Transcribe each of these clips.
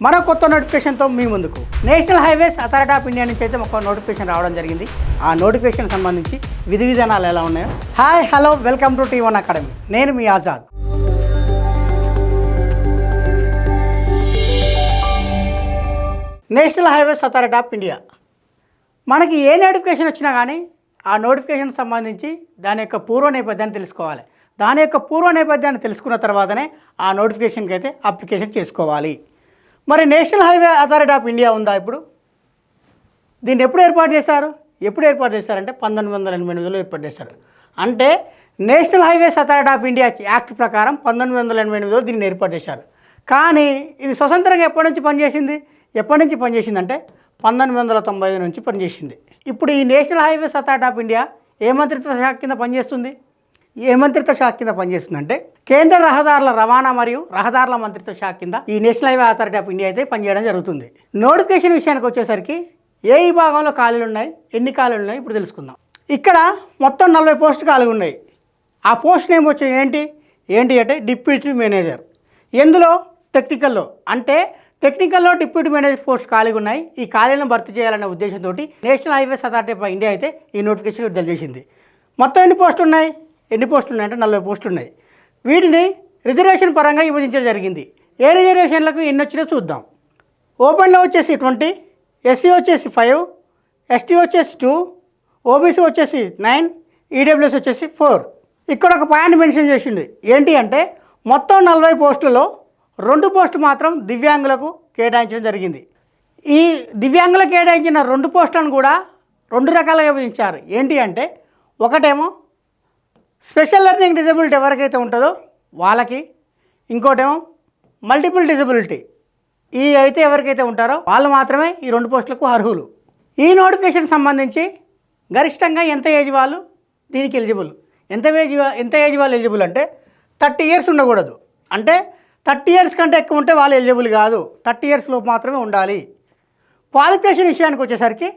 మరో కొత్త నోటిఫికేషన్తో మీ ముందుకు national Highways Authority of India నుంచి అయితే ఒక నోటిఫికేషన్ రావడం జరిగింది. ఆ నోటిఫికేషన్ సంబంధించి విధి విధానాలు ఎలా ఉన్నాయో. Hi hello welcome to T1 Academy. నేను మీ Azad. National Highways Authority of India మనకి ఏ నోటిఫికేషన్ వచ్చినా కానీ ఆ నోటిఫికేషన్ సంబంధించి దాని యొక్క పూర్వ నేపథ్యాన్ని తెలుసుకోవాలి. దాని యొక్క పూర్వ నేపథ్యాన్ని తెలుసుకున్న తర్వాతనే ఆ నోటిఫికేషన్కి అయితే అప్లికేషన్ చేసుకోవాలి. మరి national highway authority of India ఉందా? ఇప్పుడు దీన్ని ఎప్పుడు ఏర్పాటు చేశారు? ఏర్పాటు చేశారంటే 1988లో ఏర్పాటు చేశారు. అంటే national Highways Authority of India act ప్రకారం 1988లో దీన్ని ఏర్పాటు చేశారు. కానీ ఇది స్వతంత్రంగా ఎప్పటి నుంచి పనిచేసిందంటే 1995 నుంచి పనిచేసింది. ఇప్పుడు ఈ National Highways Authority of India ఏ మంత్రిత్వ శాఖ కింద పనిచేస్తుంది? అంటే కేంద్ర రహదారుల రవాణా మరియు రహదారుల మంత్రిత్వ శాఖ కింద ఈ national highway authority of India అయితే పనిచేయడం జరుగుతుంది. నోటిఫికేషన్ విషయానికి వచ్చేసరికి ఏ విభాగంలో ఖాళీలు ఉన్నాయి, ఎన్ని ఖాళీలు ఉన్నాయి ఇప్పుడు తెలుసుకుందాం. ఇక్కడ మొత్తం 40 పోస్టులు ఖాళీలు ఉన్నాయి. ఆ పోస్ట్ నేమ్ వచ్చి ఏంటి అంటే డిప్యూటీ మేనేజర్. ఎందులో? టెక్నికల్లో డిప్యూటీ మేనేజర్ పోస్ట్ ఖాళీగా ఉన్నాయి. ఈ ఖాళీలను భర్తీ చేయాలనే ఉద్దేశంతో national Highways Authority of India అయితే ఈ నోటిఫికేషన్ విడుదల చేసింది. మొత్తం ఎన్ని పోస్టులు ఉన్నాయి అంటే 40 పోస్టులు ఉన్నాయి. వీటిని రిజర్వేషన్ పరంగా విభజించడం జరిగింది. ఏ రిజర్వేషన్లకు ఎన్ని వచ్చినా చూద్దాం. ఓపెన్లో వచ్చేసి 20, ఎస్సీ వచ్చేసి 5, ఎస్టీ వచ్చేసి 2, ఓబీసీ వచ్చేసి 9, ఈడబ్ల్యూఎస్ వచ్చేసి 4. ఇక్కడ ఒక పాయింట్ మెన్షన్ చేసింది. ఏంటి అంటే మొత్తం 40 పోస్టులలో 2 పోస్టులు మాత్రం దివ్యాంగులకు కేటాయించడం జరిగింది. ఈ దివ్యాంగులకు కేటాయించిన 2 పోస్టులను కూడా 2 రకాలుగా విభజించారు. ఏంటి అంటే ఒకటేమో స్పెషల్ లెర్నింగ్ డిజబిలిటీ ఎవరికైతే ఉంటుందో వాళ్ళకి, ఇంకోటేమో మల్టిపుల్ డిజబిలిటీ ఈ అయితే ఎవరికైతే ఉంటారో వాళ్ళు మాత్రమే ఈ 2 పోస్టులకు అర్హులు. ఈ నోటిఫికేషన్ సంబంధించి గరిష్టంగా ఎంత ఏజ్ వాళ్ళు దీనికి ఎలిజిబుల్? ఎంత ఏజ్ వాళ్ళు ఎలిజిబుల్ అంటే 30 ఇయర్స్ ఉండకూడదు. అంటే 30 ఇయర్స్ కంటే ఎక్కువ ఉంటే వాళ్ళు ఎలిజిబుల్ కాదు. 30 ఇయర్స్ లోపు మాత్రమే ఉండాలి. క్వాలిఫికేషన్ విషయానికి వచ్చేసరికి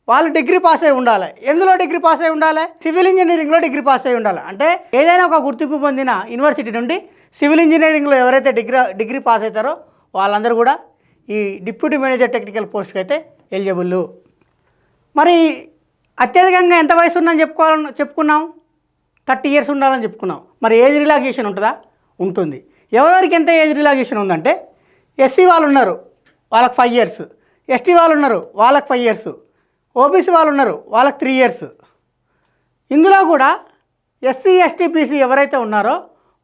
వాళ్ళు డిగ్రీ పాస్ అయి ఉండాలి. ఎందులో డిగ్రీ పాస్ అయి ఉండాలి? సివిల్ ఇంజనీరింగ్లో డిగ్రీ పాస్ అయి ఉండాలి. అంటే ఏదైనా ఒక గుర్తింపు పొందిన యూనివర్సిటీ నుండి సివిల్ ఇంజనీరింగ్లో ఎవరైతే డిగ్రీ పాస్ అవుతారో వాళ్ళందరూ కూడా ఈ డిప్యూటీ మేనేజర్ టెక్నికల్ పోస్ట్కి అయితే ఎలిజిబుల్. మరి అత్యధికంగా ఎంత వయసు ఉందని చెప్పుకున్నాం? 30 ఇయర్స్ ఉండాలని చెప్పుకున్నాం. మరి ఏజ్ రిలాక్సేషన్ ఉంటుందా? ఉంటుంది. ఎవరెవరికి ఎంత ఏజ్ రిలాక్సేషన్ ఉందంటే ఎస్సీ వాళ్ళు ఉన్నారు వాళ్ళకి 5 ఇయర్స్, ఎస్టీ వాళ్ళు ఉన్నారు వాళ్ళకి 5 ఇయర్స్, ఓబీసీ వాళ్ళు ఉన్నారు వాళ్ళకి 3 ఇయర్స్. ఇందులో కూడా ఎస్సీ ఎస్టీ బీసీ ఎవరైతే ఉన్నారో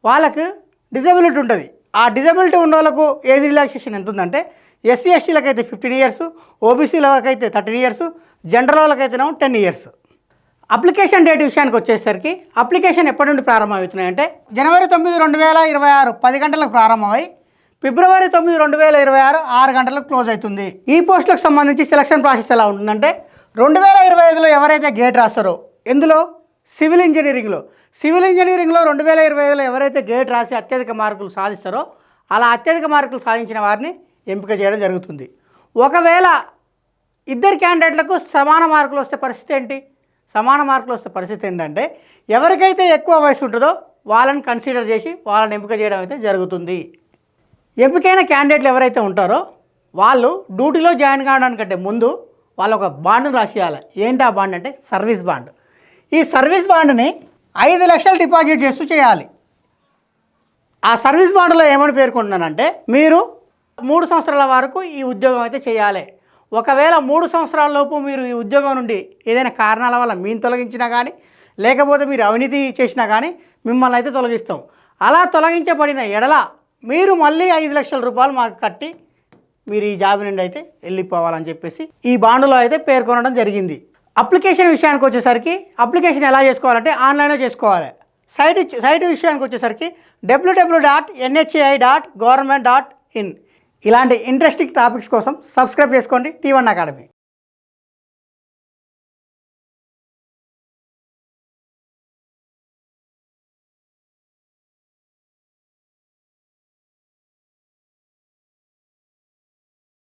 వాళ్ళకు డిజబిలిటీ ఉంటుంది. ఆ డిజబిలిటీ ఉన్న వాళ్ళకు ఏజ్ రిలాక్సేషన్ ఎంత ఉందంటే ఎస్సీ ఎస్టీలకు అయితే 15 ఇయర్స్, ఓబీసీలకు అయితే 13 ఇయర్స్, జనరల్ వాళ్ళకైతేనేమో 10 ఇయర్స్. అప్లికేషన్ డేట్ విషయానికి వచ్చేసరికి అప్లికేషన్ ఎప్పటి నుండి ప్రారంభమవుతున్నాయంటే జనవరి 9, 2026 10 గంటలకు ప్రారంభమై ఫిబ్రవరి 9, 2026 6 గంటలకు క్లోజ్ అవుతుంది. ఈ పోస్టులకు సంబంధించి సెలక్షన్ ప్రాసెస్ ఎలా ఉంటుందంటే 2025లో ఎవరైతే గేట్ రాస్తారో, ఎందులో? సివిల్ ఇంజనీరింగ్లో 2025లో ఎవరైతే గేట్ రాసి అత్యధిక మార్కులు సాధిస్తారో అలా అత్యధిక మార్కులు సాధించిన వారిని ఎంపిక చేయడం జరుగుతుంది. ఒకవేళ ఇద్దరు క్యాండిడేట్లకు సమాన మార్కులు వస్తే పరిస్థితి ఏంటంటే ఎవరికైతే ఎక్కువ వయసు ఉంటుందో వాళ్ళని కన్సిడర్ చేసి వాళ్ళని ఎంపిక చేయడం అయితే జరుగుతుంది. ఎంపికైన క్యాండిడేట్లు ఎవరైతే ఉంటారో వాళ్ళు డ్యూటీలో జాయిన్ కావడానికంటే ముందు వాళ్ళు ఒక బాండ్ను రాసియాలి. ఏంటి ఆ బాండ్ అంటే సర్వీస్ బాండ్. ఈ సర్వీస్ బాండ్ని 5 లక్షలు డిపాజిట్ చేస్తూ చేయాలి. ఆ సర్వీస్ బాండ్లో ఏమని పేర్కొంటున్నానంటే మీరు 3 సంవత్సరాల వరకు ఈ ఉద్యోగం అయితే చేయాలి. ఒకవేళ 3 సంవత్సరాల లోపు మీరు ఈ ఉద్యోగం నుండి ఏదైనా కారణాల వల్ల మీరు తొలగించినా కానీ లేకపోతే మీరు అవినీతి చేసినా కానీ మిమ్మల్ని అయితే తొలగిస్తాం. అలా తొలగించబడిన ఎడల మీరు మళ్ళీ 5 లక్షల రూపాయలు మాకు కట్టి మీరు ఈ జాబ్ నుండి అయితే వెళ్ళిపోవాలని చెప్పేసి ఈ బాండులో అయితే పేర్కొనడం జరిగింది. అప్లికేషన్ విషయానికి వచ్చేసరికి అప్లికేషన్ ఎలా చేసుకోవాలంటే ఆన్లైన్లో చేసుకోవాలి. సైట్ విషయానికి వచ్చేసరికి www.nhai.government.in. ఇలాంటి ఇంట్రెస్టింగ్ టాపిక్స్ కోసం సబ్స్క్రైబ్ చేసుకోండి T1 అకాడమీ.